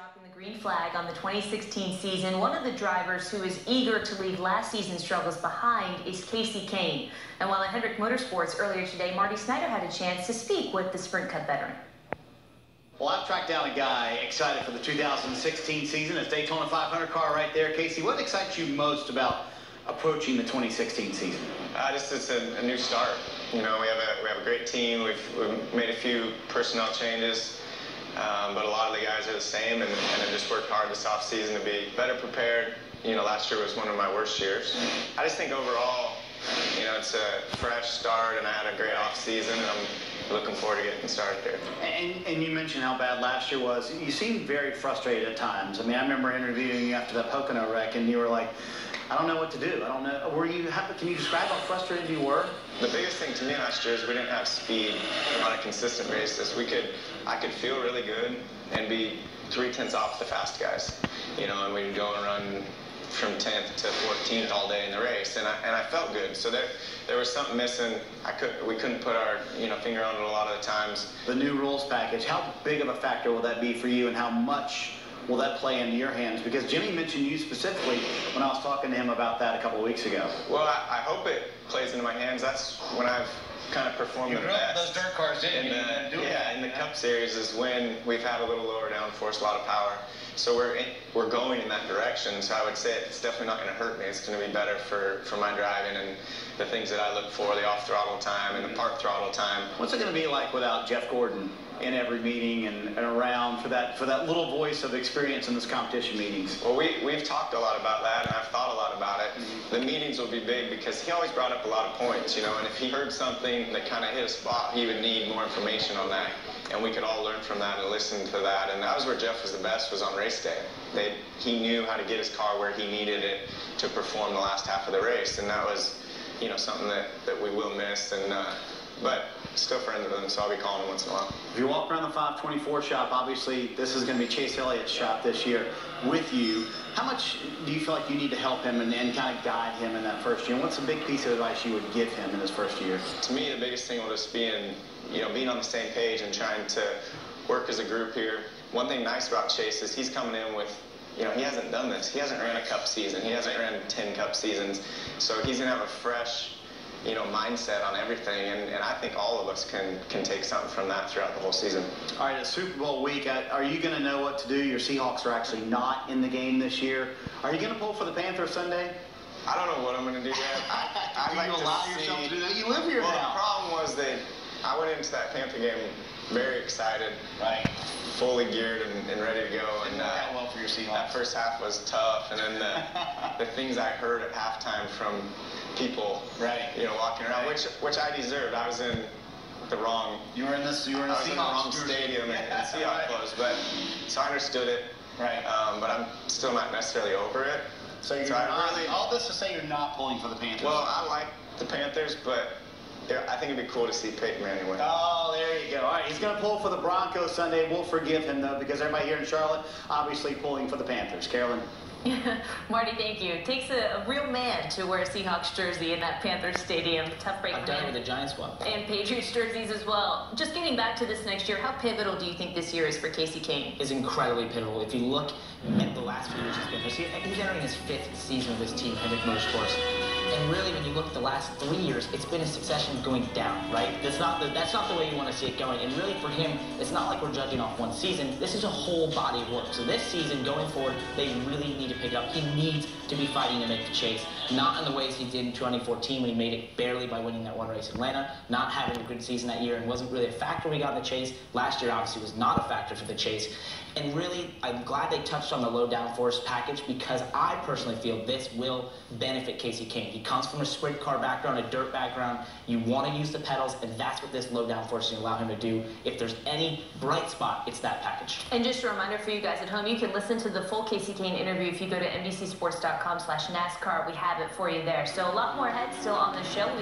dropping the green flag on the 2016 season. One of the drivers who is eager to leave last season's struggles behind is Kasey Kahne. And while at Hendrick Motorsports earlier today, Marty Snyder had a chance to speak with the Sprint Cup veteran. Well, I've tracked down a guy excited for the 2016 season. It's Daytona 500 car right there. Kasey, what excites you most about approaching the 2016 season? Just it's a new start. You know, we have a great team. We've made a few personnel changes. But a lot of the guys are the same, and have just worked hard this offseason to be better prepared. You know, last year was one of my worst years. I just think overall, you know, it's a fresh start, and I had a great offseason, and I'm looking forward to getting started here. And you mentioned how bad last year was. You seemed very frustrated at times. I mean, I remember interviewing you after that Pocono wreck, and you were like, I don't know what to do. I don't know. Can you describe how frustrated you were? The biggest thing to me last year is we didn't have speed on a consistent basis. I could feel really good and be 0.3 off the fast guys, you know, and we'd go and run from 10th to 14th all day in the race, and I felt good. So there was something missing. We couldn't put our finger on it a lot of the times. The new rules package, how big of a factor will that be for you, and how much will that play into your hands? Because Jimmy mentioned you specifically when I was talking to him about that a couple of weeks ago. Well, I hope it plays into my hands. That's when I've kind of performed the best. Those dirt cars, didn't you? In the Cup Series is when we've had a little lower downforce, a lot of power. So we're going in that direction. So I would say it's definitely not going to hurt me. It's going to be better for my driving and the things that I look for, the off throttle time and the park throttle time. What's it going to be like without Jeff Gordon in every meeting and around for that little voice of experience in those competition meetings? Well, we've talked a lot about that, and I've thought a lot about it. The meetings will be big because he always brought up a lot of points, you know, and if he heard something that kind of hit a spot, he would need more information on that, and we could all learn from that and listen to that. And that was where Jeff was the best, was on race day. He knew how to get his car where he needed it to perform the last half of the race, and that was, you know, something that we will miss. And but still friends with him, so I'll be calling him once in a while. If you walk around the 524 shop, obviously this is going to be Chase Elliott's shop this year with you. How much do you feel like you need to help him and kind of guide him in that first year? And what's a big piece of advice you would give him in his first year? To me, the biggest thing will just be being on the same page and trying to work as a group here. One thing nice about Chase is he's coming in with, you know, he hasn't done this. He hasn't ran a Cup season. He hasn't ran 10 Cup seasons. So he's going to have a fresh, you know, mindset on everything, and I think all of us can take something from that throughout the whole season. All right, it's Super Bowl week. Are you going to know what to do? Your Seahawks are actually not in the game this year. Are you going to pull for the Panthers Sunday? I don't know what I'm going to do yet. I'd like to allow yourself to do that? You live here now. Well, the problem was I went into that Panther game very excited, right, fully geared and ready to go. And that well for your Seahawks. That first half was tough, and then the things I heard at halftime from people, right, you know, walking around, right, which I deserved. I was in the wrong. You were in the wrong stadium, and Seahawks right, closed, but so I understood it. Right. But I'm still not necessarily over it. So you're not, all this to say you're not pulling for the Panthers. Well, I like the Panthers, but I think it'd be cool to see Peyton Manning win. Oh, there you go. All right, he's going to pull for the Broncos Sunday. We'll forgive him, though, because everybody here in Charlotte obviously pulling for the Panthers. Carolyn? Marty, thank you. It takes a real man to wear a Seahawks jersey in that Panthers stadium. Tough break. I've done it with the Giants one. And Patriots jerseys as well. Just getting back to this next year, how pivotal do you think this year is for Kasey Kahne? It's incredibly pivotal. If you look at the last few years he's entering his 5th season with his team, Hendrick Motorsports. And really, when you look at the last 3 years, it's been a succession going down, right? That's not the way you want to see it going. And really, for him, it's not like we're judging off one season. This is a whole body of work. So this season, going forward, they really need to pick it up. He needs to be fighting to make the chase. Not in the ways he did in 2014 when he made it barely by winning that one race in Atlanta, not having a good season that year and wasn't really a factor when he got in the chase. Last year, obviously, was not a factor for the chase. And really, I'm glad they touched on the low downforce package because I personally feel this will benefit Kasey Kahne. He comes from a sprint car background, a dirt background. You want to use the pedals, and that's what this low downforce will allow him to do. If there's any bright spot, it's that package. And just a reminder for you guys at home, you can listen to the full Kasey Kahne interview if you go to NBCSports.com/NASCAR. We have it for you there. So a lot more ahead still on the show.